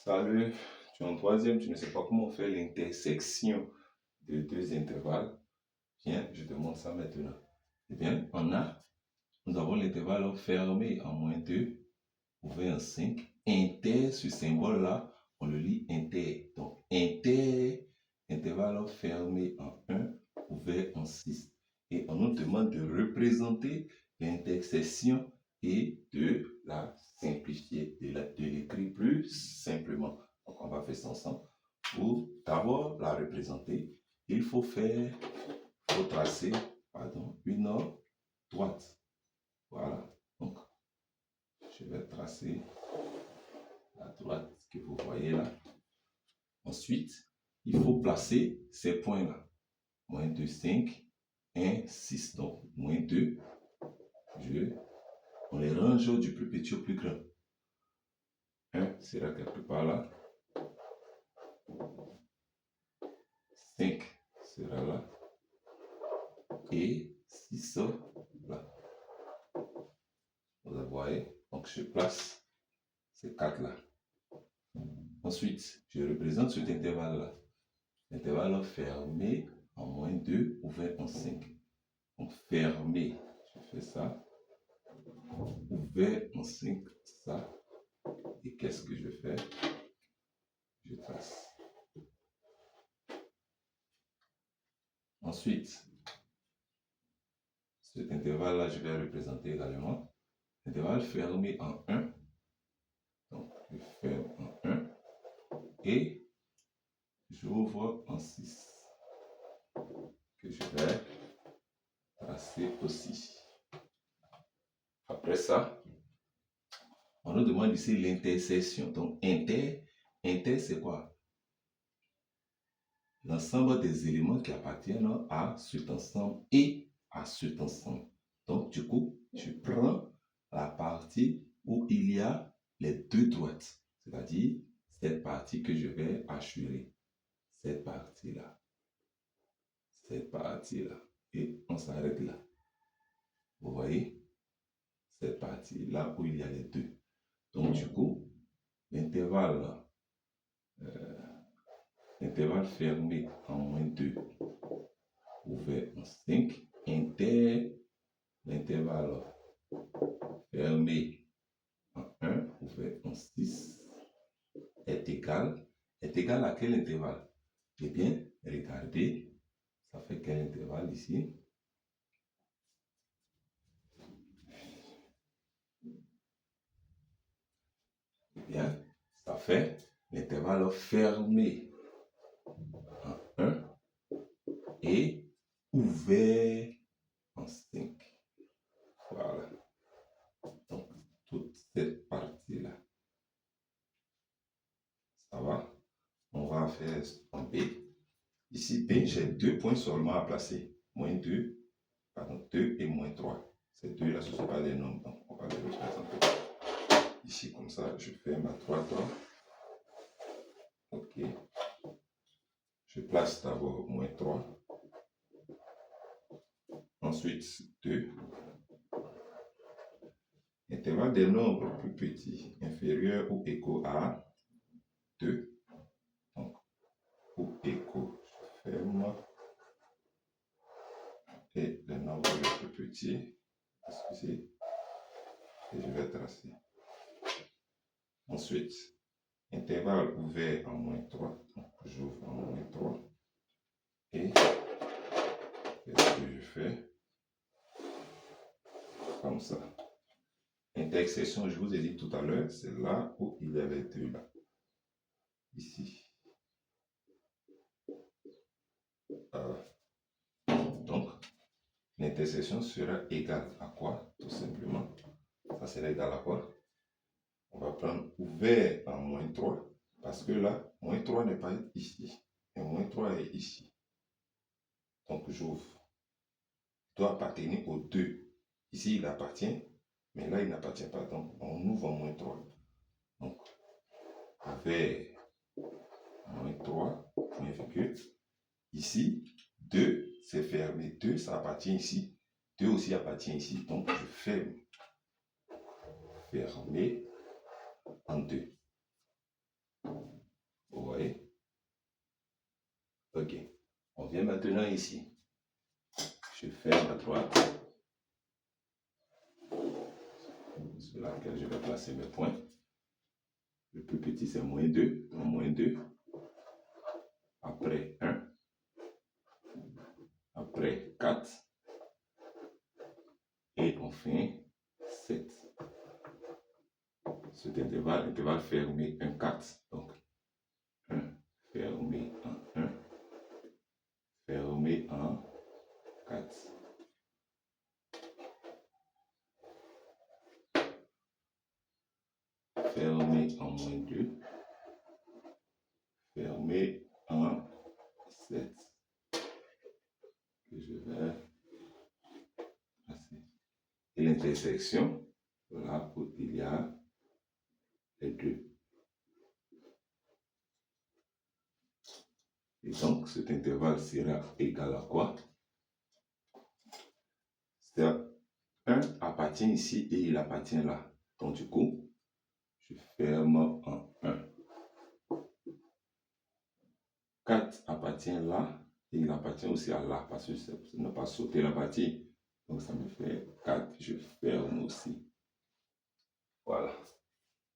Salut, tu es en troisième, tu ne sais pas comment faire l'intersection de deux intervalles. Viens, je te montre ça maintenant. Eh bien, nous avons l'intervalle fermé en -2, ouvert en 5. Inter, ce symbole-là, on le lit inter. Donc, intervalle fermé en 1, ouvert en 6. Et on nous demande de représenter l'intersection et de la simplifier, de l'écrire plus simplement. Donc, on va faire ça ensemble. Pour d'abord la représenter, il faut tracer, une droite. Voilà. Donc, je vais tracer la droite que vous voyez là. Ensuite, il faut placer ces points-là. -2, 5, 1, 6. Donc, -2, on les range du plus petit au plus grand. 1 sera quelque part là. 5 sera là. Et 6 là. Vous voyez? Donc, je place ces 4 là. Ensuite, je représente cet intervalle-là. Intervalle fermé en -2, ouvert en 5. Donc, fermé, je fais ça. Ouvert en 5, ça. Et qu'est-ce que je fais? Je trace. Ensuite, cet intervalle-là, je vais représenter également. Intervalle fermé en 1. Donc, je ferme en 1. Et j'ouvre en 6. Que je vais tracer aussi. Après ça, on nous demande ici l'intersection. Donc, inter c'est quoi? L'ensemble des éléments qui appartiennent à cet ensemble et à cet ensemble. Donc, du coup, je prends la partie où il y a les deux droites, c'est-à-dire cette partie que je vais assurer, cette partie-là, et on s'arrête là. Vous voyez? Cette partie-là où il y a les deux. Donc, du coup, l'intervalle fermé en -2, ouvert en 5, l'intervalle fermé en 1, ouvert en 6, est égal à quel intervalle? Eh bien, regardez, ça fait quel intervalle ici? Eh bien, ça fait l'intervalle fermé en 1 et ouvert en 5. Voilà. Donc, toute cette partie-là. Ça va? On va faire un B. Ici, B, j'ai 2 points seulement à placer. -2, 2 et -3. Ces deux-là, ce ne sont pas des nombres. Donc, on va les représenter. Ici, comme ça, je fais ma droite. OK. Je place d'abord -3. Ensuite, 2. Intervalle des nombres plus petits, inférieur ou égaux à 2. Donc, ou égaux, je ferme. Et le nombre le plus petit, excusez, et je vais tracer. Ensuite, intervalle ouvert en -3. Donc, j'ouvre en -3. Et qu'est-ce que je fais? Comme ça. Intersection, je vous ai dit tout à l'heure, c'est là où il y a les deux là. Ici. Donc, l'intersection sera égale à quoi? Tout simplement. Ça sera égal à quoi? On va prendre ouvert en -3. Parce que là, -3 n'est pas ici. Et -3 est ici. Donc, j'ouvre. Il doit appartenir aux deux. Ici, il appartient, mais là, il n'appartient pas. Donc, on ouvre en -3. Donc, vers -3, point virgule. Ici, 2, c'est fermé. 2, ça appartient ici. 2 aussi appartient ici. Donc, je ferme. Fermé en 2. vient maintenant ici. Je ferme à droite, sur laquelle je vais placer mes points. Le plus petit, c'est moins 2, donc moins 2. Après 1. Après 4. Et enfin 7. Cet intervalle fermé 1, 4. Donc 1, fermé en 1, fermé en 4. Fermé en moins 2, fermé en 7, que je vais passer. Et l'intersection, là où il y a les 2. Et donc, cet intervalle sera égal à quoi? C'est-à-dire, 1 appartient ici et il appartient là. Donc, du coup, je ferme en 1. 4 appartient là et il appartient aussi à là parce que ça ne pas sauter la partie. Donc ça me fait 4, je ferme aussi. Voilà.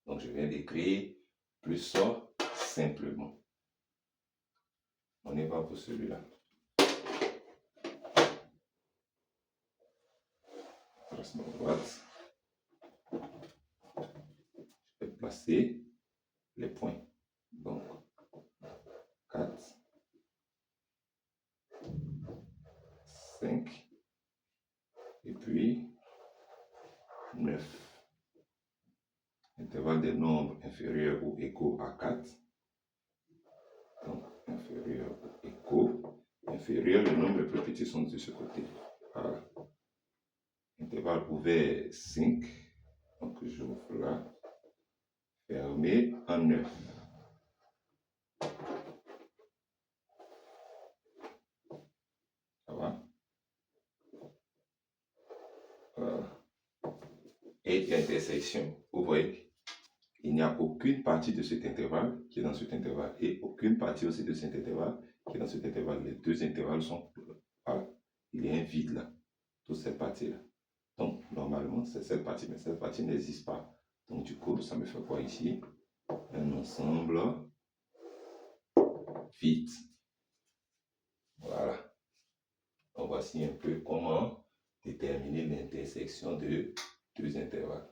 Donc je viens d'écrire plus ça simplement. On y va pour celui-là. Passe ma droite. Je vais placer les points. Donc 4, 5 et puis 9. Intervalle des nombres inférieurs ou égaux à 4. Donc inférieur ou égaux. Inférieur, les nombres les plus petits sont de ce côté. Voilà. Intervalle ouvert 5. Donc j'ouvre là. Fermé en 9. Ça va? Voilà. Et l'intersection, vous voyez, il n'y a aucune partie de cet intervalle qui est dans cet intervalle et aucune partie aussi de cet intervalle qui est dans cet intervalle. Les deux intervalles sont... Voilà. Il y a un vide là. Toute cette partie-là. Donc, normalement, c'est cette partie, mais cette partie n'existe pas. Donc, du coup, ça me fait quoi ici? Un ensemble vide. Voilà. Donc, voici un peu comment déterminer l'intersection de deux intervalles.